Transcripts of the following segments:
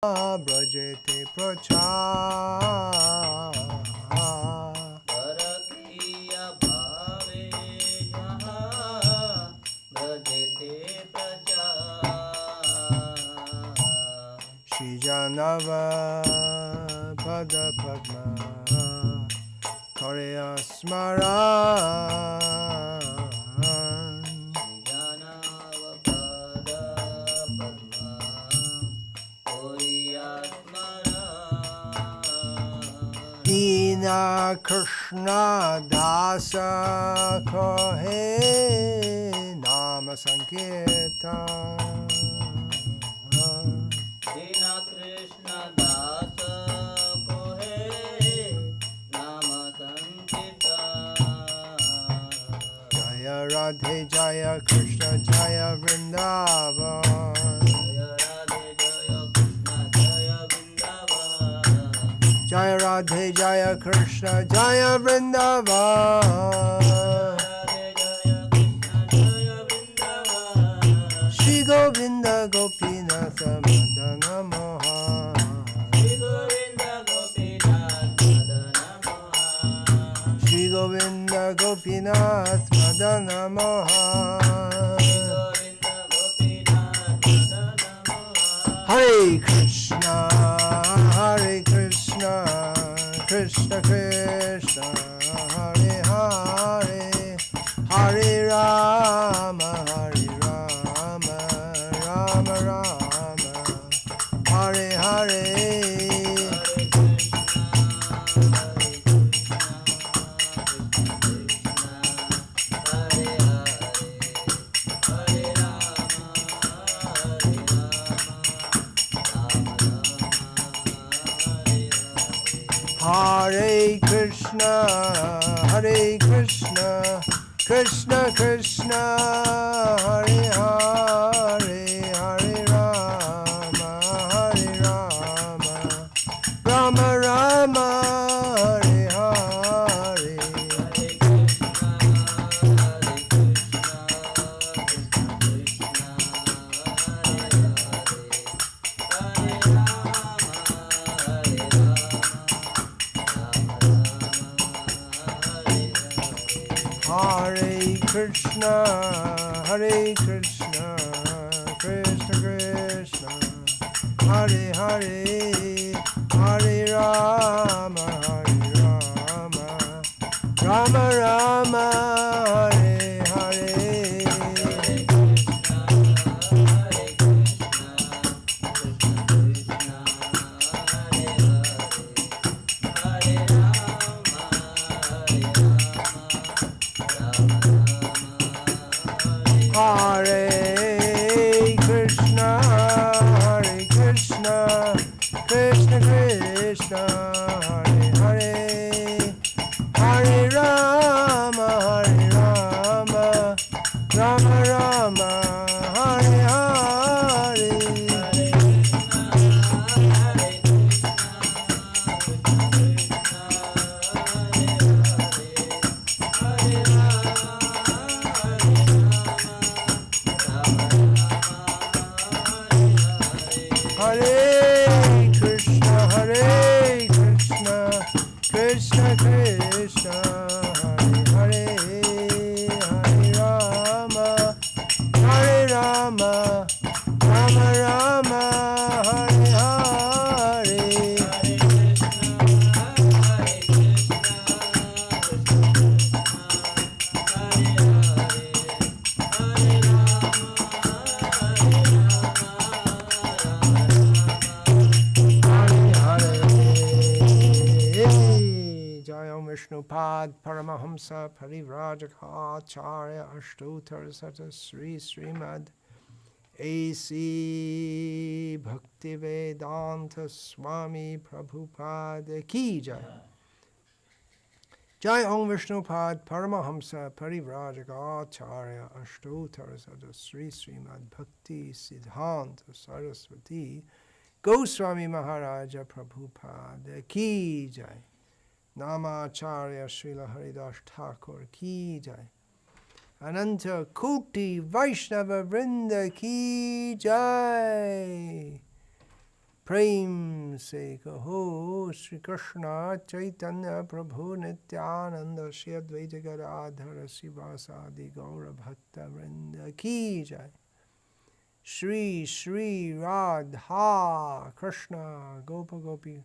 brajete prachar. Bharatiya bhave jaha brajete prachar. Shri Janava pada padma Karya smaran. Dina Krishna Dasa Kohe Nama Sankirtan. Dina Krishna Dasa Kohe Nama Sankirtan. Jaya Radhe Jaya Krishna Jaya Vrindavan. Jaya Radhe Jaya Krishna Jaya Vrindavan. Shri Govinda Gopinath Madana Mohan. Shri Govinda Gopinath Madana Mohan. Hare Krishna, Hare Krishna, Krishna Krishna, Hare Hare, Hare Rama, Hare Rama, Rama Rama, Hare Hare. Hare Krishna, Hare Krishna, Krishna Krishna, Hare Hare, Hare Rama, Hare Rama, Rama Rama, Hare Hare. Hare Krishna, Hare Krishna, Krishna Krishna, Hare Hare, Hare Rama, Hare Rama, Rama Rama, Hare Hare. Hare Krishna, Hare Krishna, Krishna Krishna, Hare Hare, Hare Rama, Hare Rama, Rama Rama, Hare Hare. Hare Krishna, Hare Krishna, Krishna Krishna, Hare Hare, Hare Rama, Hare Rama, Rama Rama, Hare Hare. Vishnupad Paramahamsa Parivrajaka Ashtotar Sata Sri Srimad A.C. Bhaktivedanta Swami Prabhupada Ki Jai. Jai Om Vishnupad Paramahamsa Parivrajaka Acharya Ashtotar Sata Sri Srimad Bhakti Siddhanta Saraswati Goswami Maharaja Prabhupada Ki Jai. Namacharya Srila Haridas Thakur Ki Jai. Ananta Koti Vaishnava Vrinda Ki Jai. Prem se kaho Shri Krishna Chaitanya Prabhu Nityananda Shri Advaita Gadadhara Sivasadi Gaura Bhakta Vrinda Ki Jai. Shri Shri Radha Krishna Gopa Gopi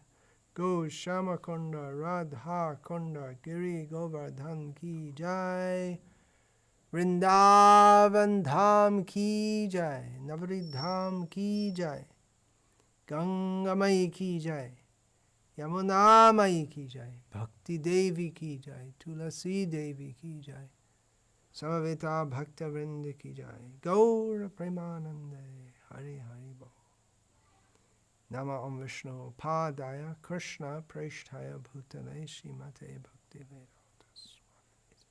Go Shama Kunda Radha Kunda Giri Govardhan Ki Jai. Vrindavan Dham Ki Jai. Navri Dham Ki Jai. Ganga Mai Ki Jai. Yamuna Mai Ki Jai. Bhakti Devi Ki Jai. Tulasi Devi Ki Jai. Samaveta Bhakta Vrinda Ki Jai. Gaura Premanande. Hari Hari Bo. Nama Om Vishnu Padaya Krishna Preshtaya Bhutale Shrimate Bhakti Vedanta Swami.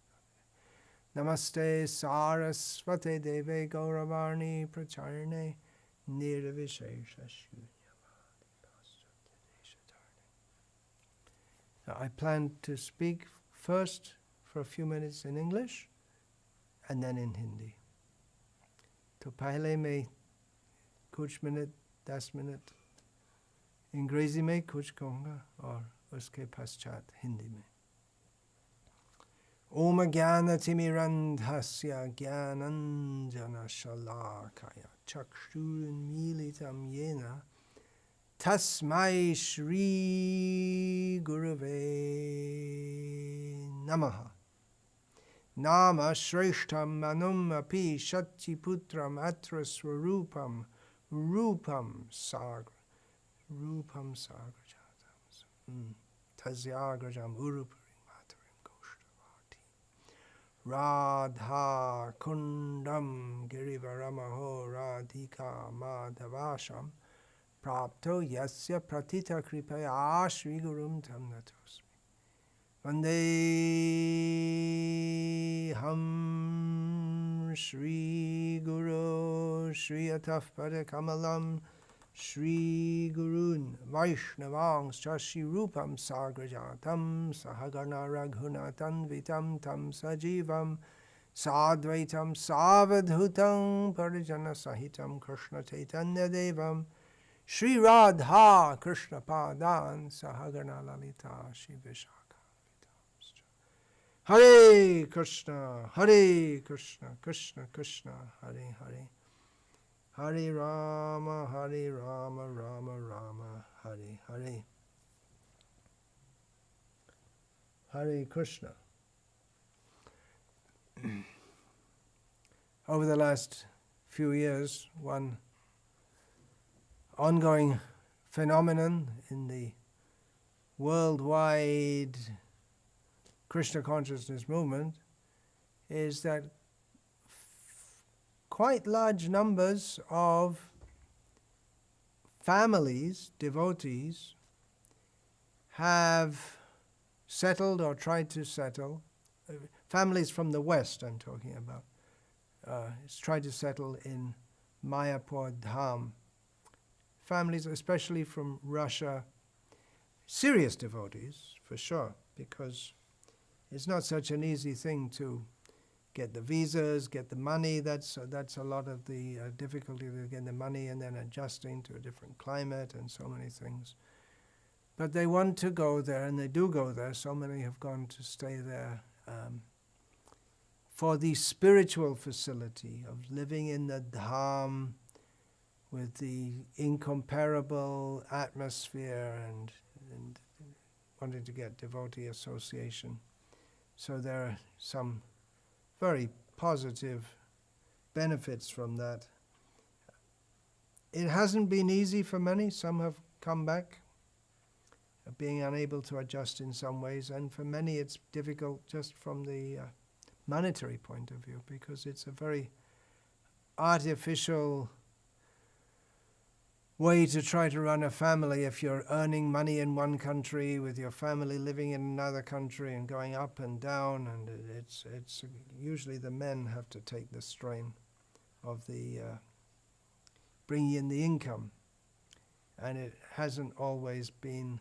Namaste Saraswate Deve Gauravarni Pracharne Nirvishesha Shunyavadi Paschatya Deshatarne. Now I plan to speak first for a few minutes in English and then in Hindi. तो पहले मैं कुछ minute 10 minute अंग्रेजी में कुछ कहूँगा और उसके पश्चात हिंदी में. ओम ज्ञानतिमिरन्धस्य ज्ञानञ्जनशलाकया चक्षुरुन्मीलितं येन तस्मै श्रीगुरवे नमः. नाम श्रेष्ठं मनुम् अपि शच्चिपुत्रम् अत्र स्वरूपं रूपं साग्रजातं तस्याग्रजम् उरुपरि मातरिं गोष्ठवाटी राधा कुण्डं गिरिवरमहो राधिका माधवाशं प्राप्तो यस्य प्रतितकृपया श्रीगुरुं तं नतोऽस्मि. Vandeham Shri Guru Shri Ataf Padakamalam Shri Gurun Vaishnavangscha Shri Rupam Sagrajatam Sahagana Raghunatan Vitam Tam Sajivam Sadvaitam Savadhutam Parijana Sahitam Krishna Chaitanya Devam Shri Radha Krishna Padan Sahagana Lalita Shri Vishaka. Hare Krishna, Krishna Krishna, Hare Hare, Hare Rama, Rama Rama, Hare Hare. Hare Krishna. Over the last few years, one ongoing phenomenon in the worldwide Krishna consciousness movement is that quite large numbers of families, devotees, have settled or tried to settle, families from the West I'm talking about, tried to settle in Mayapur Dham. Families, especially from Russia, serious devotees, for sure, because it's not such an easy thing to get the visas, get the money. That's a lot of the difficulty with getting the money and then adjusting to a different climate and so many things. But they want to go there, and they do go there. So many have gone to stay there for the spiritual facility of living in the Dham with the incomparable atmosphere and wanting to get devotee association. So there are some very positive benefits from that. It hasn't been easy for many. Some have come back, being unable to adjust in some ways, and for many it's difficult just from the monetary point of view, because it's a very artificial way to try to run a family if you're earning money in one country with your family living in another country and going up and down, and it's usually the men have to take the strain of the bringing in the income, and it hasn't always been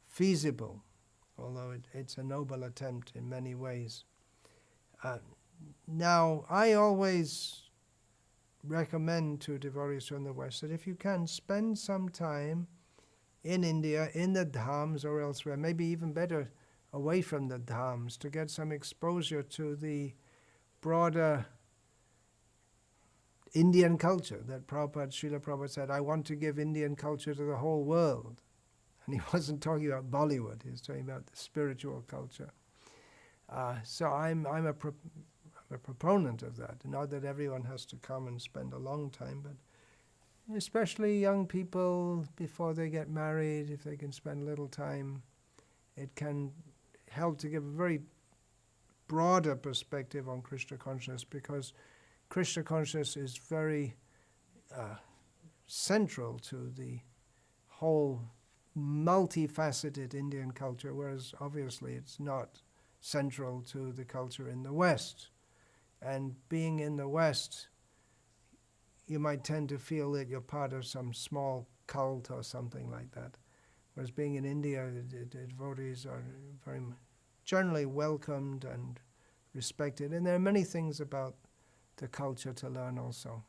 feasible, although it's a noble attempt in many ways. Now, I always recommend to devotees from the West that if you can, spend some time in India, in the dhams or elsewhere, maybe even better away from the dhams, to get some exposure to the broader Indian culture that Srila Prabhupada said, I want to give Indian culture to the whole world. And he wasn't talking about Bollywood, he was talking about the spiritual culture. So I'm a proponent of that. Not that everyone has to come and spend a long time, but especially young people before they get married, if they can spend a little time, it can help to give a very broader perspective on Krishna consciousness, because Krishna consciousness is very central to the whole multifaceted Indian culture, whereas obviously it's not central to the culture in the West. And being in the West, you might tend to feel that you're part of some small cult or something like that. Whereas being in India, the devotees are very generally welcomed and respected. And there are many things about the culture to learn also.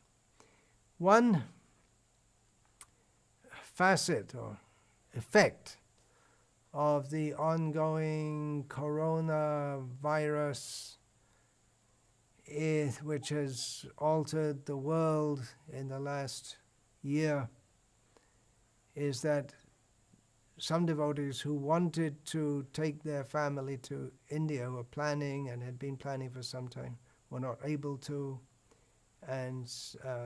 One facet or effect of the ongoing coronavirus, which has altered the world in the last year, is that some devotees who wanted to take their family to India, were planning and had been planning for some time, were not able to, and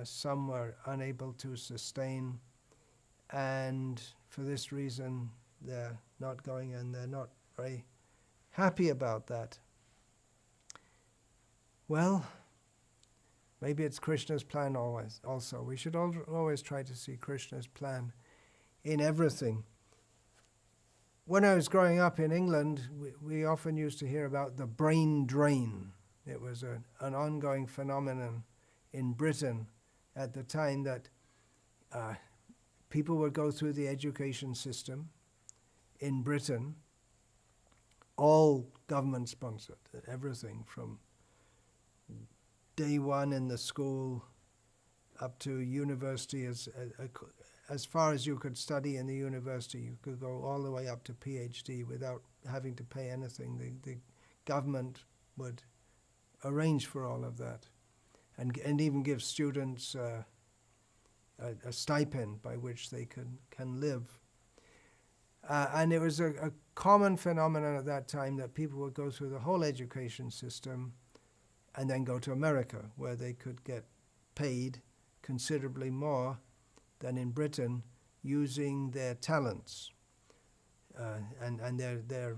some were unable to sustain, and for this reason they're not going, and they're not very happy about that. Well, maybe it's Krishna's plan always. Also, we should always try to see Krishna's plan in everything. When I was growing up in England, we often used to hear about the brain drain. It was an ongoing phenomenon in Britain at the time, that people would go through the education system in Britain, all government sponsored, everything from day one in the school up to university. As far as you could study in the university, you could go all the way up to PhD without having to pay anything. The government would arrange for all of that, and even give students a stipend by which they can live. And it was a common phenomenon at that time that people would go through the whole education system and then go to America, where they could get paid considerably more than in Britain, using their talents and their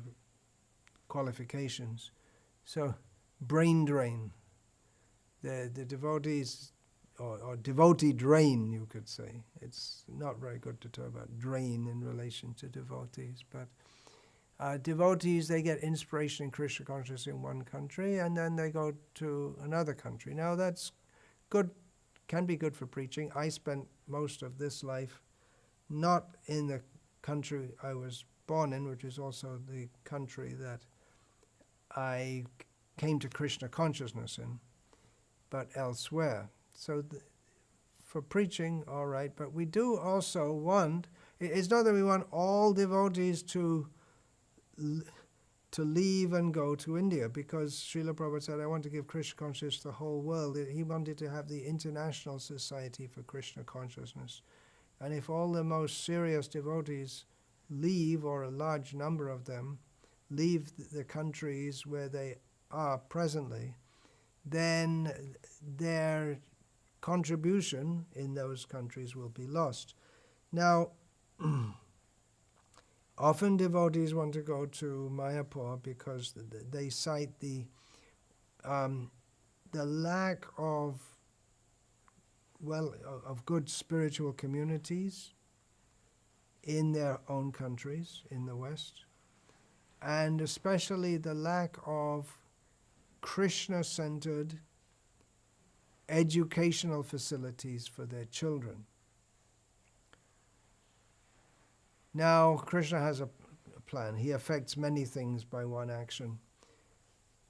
qualifications. So, brain drain. The devotees, or devotee drain, you could say. It's not very good to talk about drain in relation to devotees, but devotees, they get inspiration in Krishna consciousness in one country, and then they go to another country. Now that's good, can be good for preaching. I spent most of this life not in the country I was born in, which is also the country that I came to Krishna consciousness in, but elsewhere. So for preaching, all right, but we do also want, it's not that we want all devotees to leave and go to India, because Srila Prabhupada said, I want to give Krishna consciousness to the whole world. He wanted to have the International Society for Krishna Consciousness. And if all the most serious devotees leave, or a large number of them leave the countries where they are presently, then their contribution in those countries will be lost. Now, often devotees want to go to Mayapur because they cite the lack of good spiritual communities in their own countries in the West, and especially the lack of Krishna-centered educational facilities for their children. Now, Krishna has a plan. He affects many things by one action.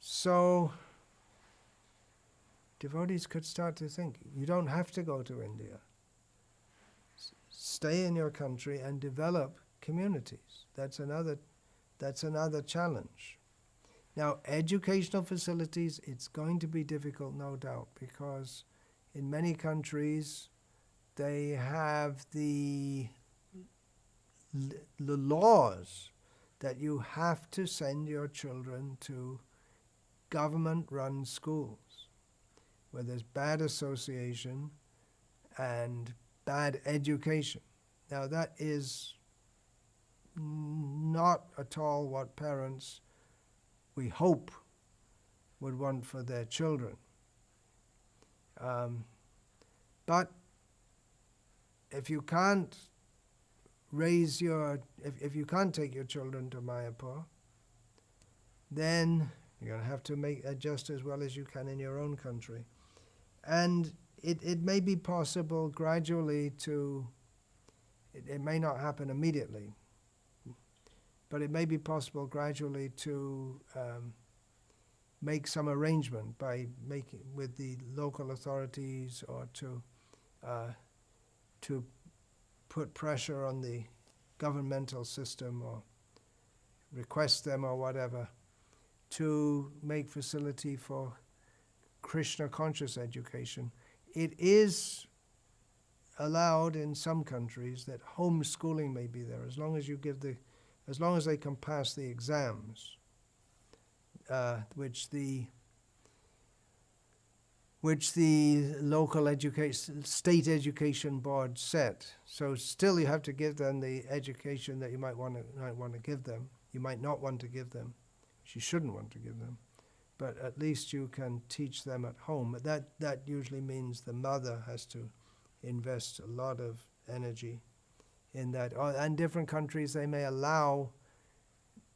So, devotees could start to think, you don't have to go to India. Stay in your country and develop communities. That's another challenge. Now, educational facilities, it's going to be difficult, no doubt, because in many countries they have the laws that you have to send your children to government-run schools where there's bad association and bad education. Now, that is not at all what parents, we hope, would want for their children. But if you can't if you can't take your children to Mayapur, then you're going to have to adjust as well as you can in your own country. And it may be possible gradually it may not happen immediately, but it may be possible gradually to make some arrangement by making with the local authorities, or to put pressure on the governmental system, or request them or whatever, to make facility for Krishna conscious education. It is allowed in some countries that homeschooling may be there, as long as they can pass the exams, which the local state education board set. So still you have to give them the education that you might want to give them. You might not want to give them, which you shouldn't want to give them. But at least you can teach them at home. But that usually means the mother has to invest a lot of energy in that. And different countries, they may allow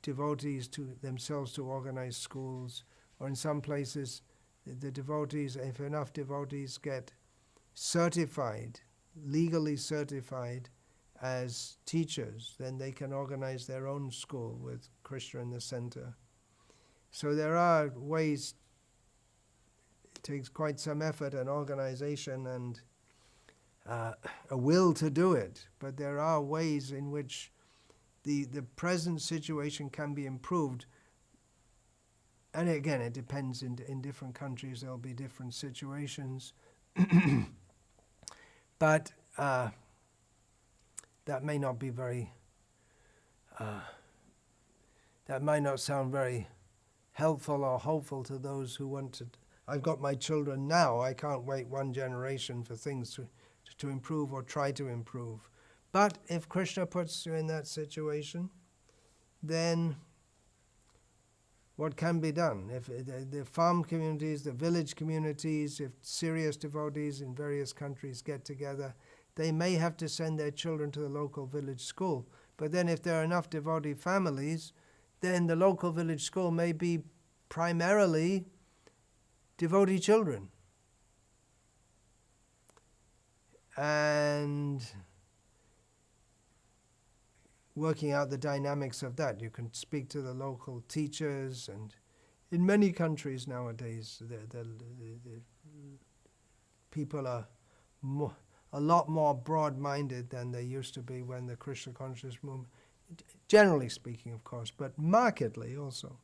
devotees to themselves to organize schools, or in some places the devotees, if enough devotees get certified, legally certified as teachers, then they can organize their own school with Krishna in the center. So there are ways. It takes quite some effort and organization and a will to do it, but there are ways in which the present situation can be improved. And again, it depends. In different countries there'll be different situations. But that may not be very, that might not sound very helpful or hopeful to those who want to. I've got my children now, I can't wait one generation for things to improve or try to improve. But if Krishna puts you in that situation, then what can be done? If the farm communities, the village communities, if serious devotees in various countries get together, they may have to send their children to the local village school. But then if there are enough devotee families, then the local village school may be primarily devotee children. And working out the dynamics of that, you can speak to the local teachers, and in many countries nowadays, the people are a lot more broad-minded than they used to be when the Krishna conscious movement, generally speaking, of course, but markedly also.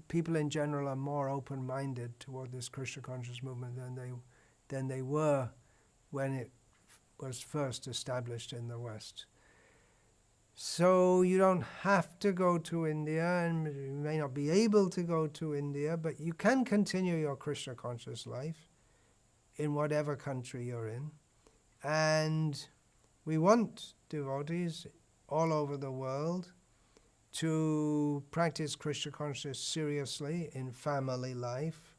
People in general are more open-minded toward this Krishna conscious movement than they were when it was first established in the West. So you don't have to go to India, and you may not be able to go to India, but you can continue your Krishna conscious life in whatever country you're in. And we want devotees all over the world to practice Krishna consciousness seriously in family life,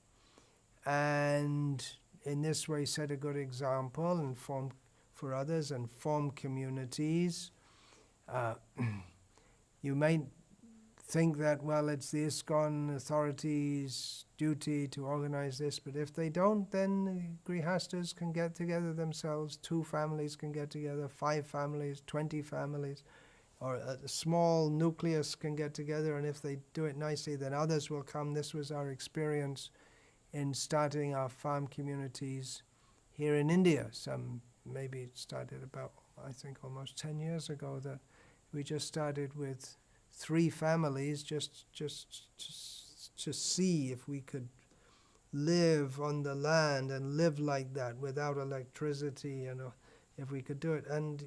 and in this way set a good example and form for others and form communities. You may think that, well, it's the ISKCON authorities' duty to organize this, but if they don't, then grihastas can get together themselves, 2 families can get together, 5 families, 20 families, or a small nucleus can get together, and if they do it nicely, then others will come. This was our experience in starting our farm communities here in India. Some maybe it started about I think almost 10 years ago, that we just started with 3 families just to see if we could live on the land and live like that without electricity, and if we could do it. And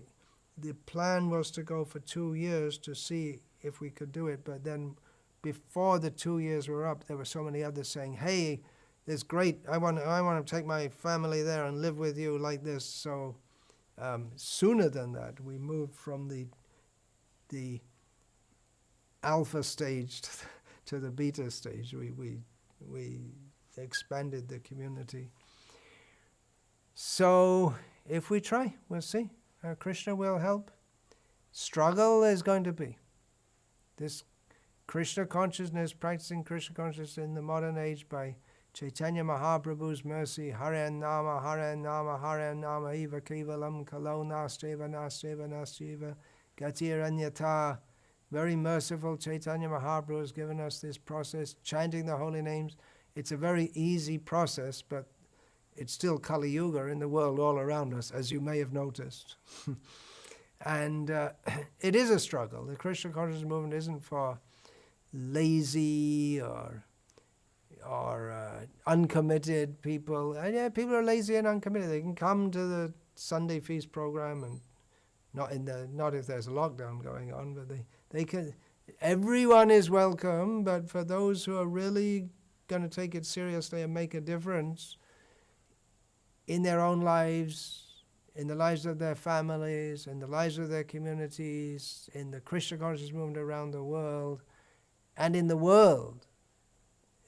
the plan was to go for 2 years to see if we could do it, but then before the 2 years were up, there were so many others saying, hey, it's great, I want to take my family there and live with you like this. So sooner than that, we moved from the alpha stage to the beta stage. We expanded the community. So if we try, we'll see. Krishna will help. Struggle is going to be. This Krishna consciousness, practicing Krishna consciousness in the modern age by Chaitanya Mahaprabhu's mercy, Hare Nama, Hare Nama, Hare Nama, Eva Kevalam, Kalo Nasteva, Nasteva, Nasteva, Gatiranyata. Very merciful Chaitanya Mahaprabhu has given us this process, chanting the holy names. It's a very easy process, but it's still Kali Yuga in the world all around us, as you may have noticed. And it is a struggle. The Krishna consciousness movement isn't for lazy or uncommitted people. And yeah, people are lazy and uncommitted. They can come to the Sunday feast program, and not if there's a lockdown going on, but they can. Everyone is welcome, but for those who are really going to take it seriously and make a difference in their own lives, in the lives of their families, in the lives of their communities, in the Krishna consciousness movement around the world, and in the world,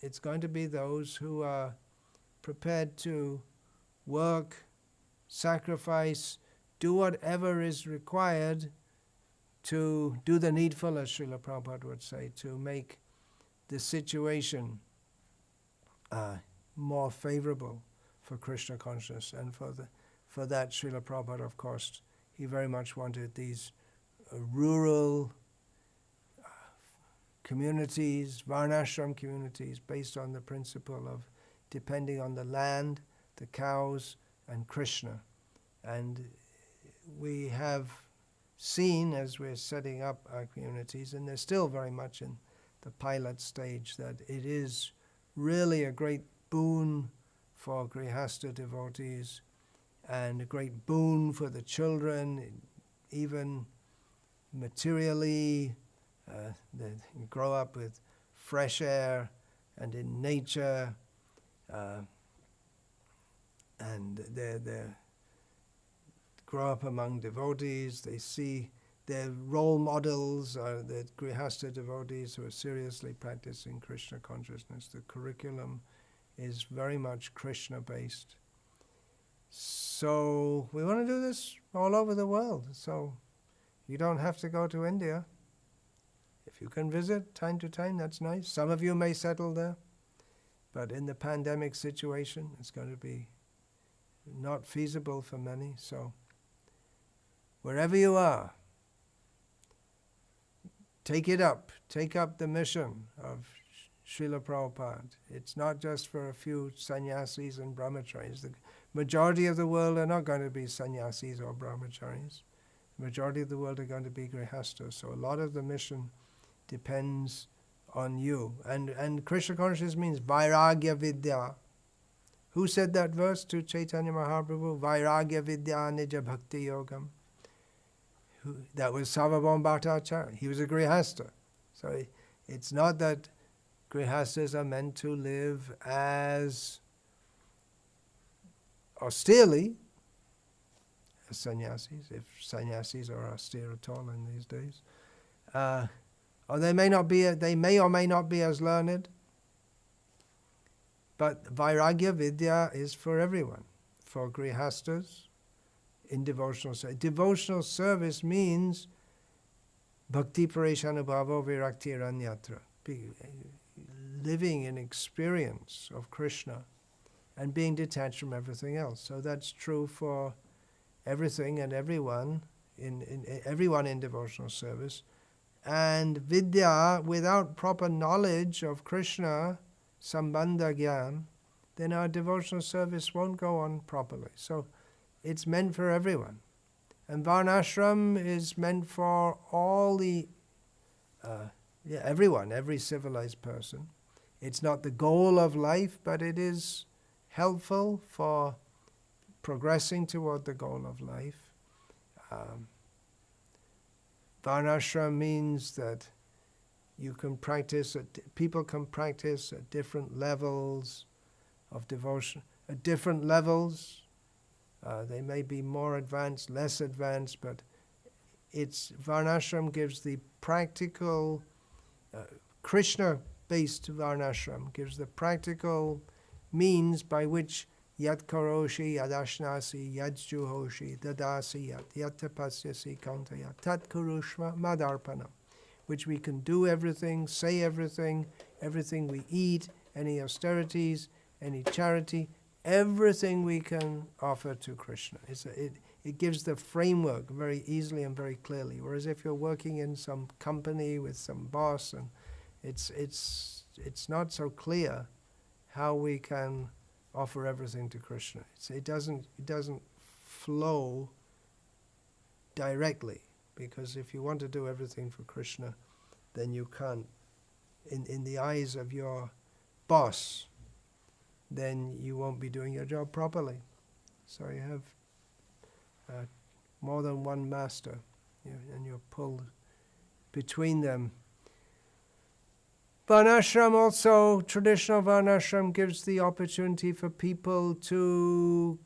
it's going to be those who are prepared to work, sacrifice, do whatever is required to do the needful, as Srila Prabhupada would say, to make the situation more favorable for Krishna consciousness. And for that, Srila Prabhupada, of course, he very much wanted these rural communities, Varnashram communities, based on the principle of depending on the land, the cows, and Krishna. And we have seen, as we're setting up our communities, and they're still very much in the pilot stage, that it is really a great boon for Grihastha devotees, and a great boon for the children, even materially. They grow up with fresh air and in nature, and they grow up among devotees. They see their role models are the Grihastha devotees who are seriously practicing Krishna consciousness. The curriculum is very much Krishna-based. So we want to do this all over the world. So you don't have to go to India. If you can visit time to time, that's nice. Some of you may settle there, but in the pandemic situation, it's going to be not feasible for many. So wherever you are, take it up. Take up the mission of Srila Prabhupada. It's not just for a few sannyasis and brahmacharis. The majority of the world are not going to be sannyasis or brahmacharis. The majority of the world are going to be grihasthas. So a lot of the mission depends on you. And Krishna consciousness means Vairagya Vidya. Who said that verse to Chaitanya Mahaprabhu? Vairagya Vidya Nija Bhakti Yogam. That was Sarvabhauma Bhattacharya. He was a grihastha. So it's not that grihasthas are meant to live as austerely as sannyasis, if sannyasis are austere at all in these days. Or they may or may not be as learned, but Vairagya Vidya is for everyone, for grihasthas in devotional service. Devotional service means bhakti pareshanubhavo viraktiranyatra, living in experience of Krishna and being detached from everything else. So that's true for everything and everyone in devotional service. And vidya, without proper knowledge of Krishna, sambandha gyan, then our devotional service won't go on properly. So it's meant for everyone. And Varnashram is meant for all the, everyone, every civilized person. It's not the goal of life, but it is helpful for progressing toward the goal of life. Varnashram means that you can practice, people can practice at different levels of devotion, at different levels. They may be more advanced, less advanced, but Varnashram gives the practical, Krishna-based Varnashram gives the practical means by which Yat karoshi, yad ashnasi, yad juhoshi, dadasi, yat tapasyasi, kauntaya, tat kurushva madarpanam, which we can do everything, say everything, everything we eat, any austerities, any charity, everything we can offer to Krishna. It gives the framework very easily and very clearly. Whereas if you're working in some company with some boss, and it's not so clear how we can offer everything to Krishna. It doesn't flow directly, because if you want to do everything for Krishna, then you can't. In the eyes of your boss, then you won't be doing your job properly. So you have more than one master, and you're pulled between them. Varnashram also, traditional Varnashram gives the opportunity for people to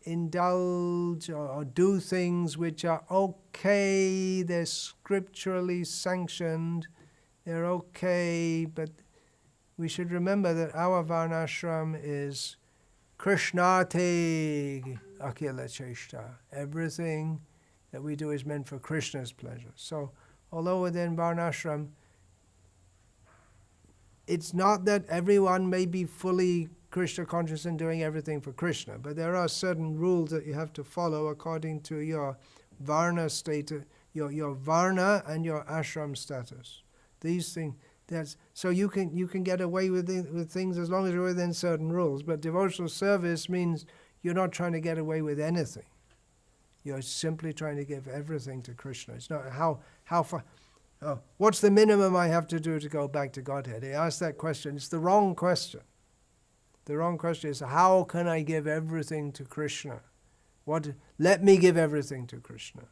indulge or do things which are okay, they're scripturally sanctioned, they're okay, but we should remember that our Varnashram is Krishnate Akila Cheshta. Everything that we do is meant for Krishna's pleasure. So, although within Varnashram, it's not that everyone may be fully Krishna conscious and doing everything for Krishna, but there are certain rules that you have to follow according to your Varna status, your Varna and your Ashram status. These things. So you can get away with things as long as you're within certain rules. But devotional service means you're not trying to get away with anything. You're simply trying to give everything to Krishna. It's not how far. Oh, what's the minimum I have to do to go back to Godhead? He asked that question. It's the wrong question. The wrong question is, how can I give everything to Krishna? Let me give everything to Krishna.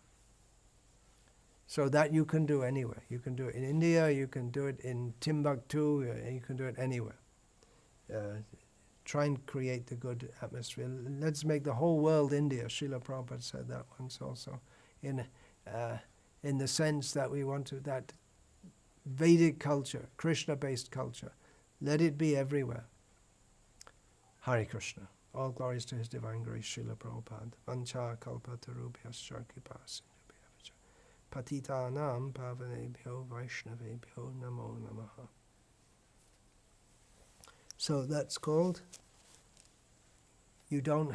So that you can do anywhere. You can do it in India, you can do it in Timbuktu, you can do it anywhere. Try and create the good atmosphere. Let's make the whole world India. Srila Prabhupada said that once also. In the sense that we want that Vedic culture, Krishna-based culture, let it be everywhere. Hare Krishna. All glories to His Divine Grace, Srila Prabhupada. Vancha kalpatarubhyascha kipasindubhyavacha. Patitanam pavanebhyo vaishnavebhyo namo namaha. So that's called, you don't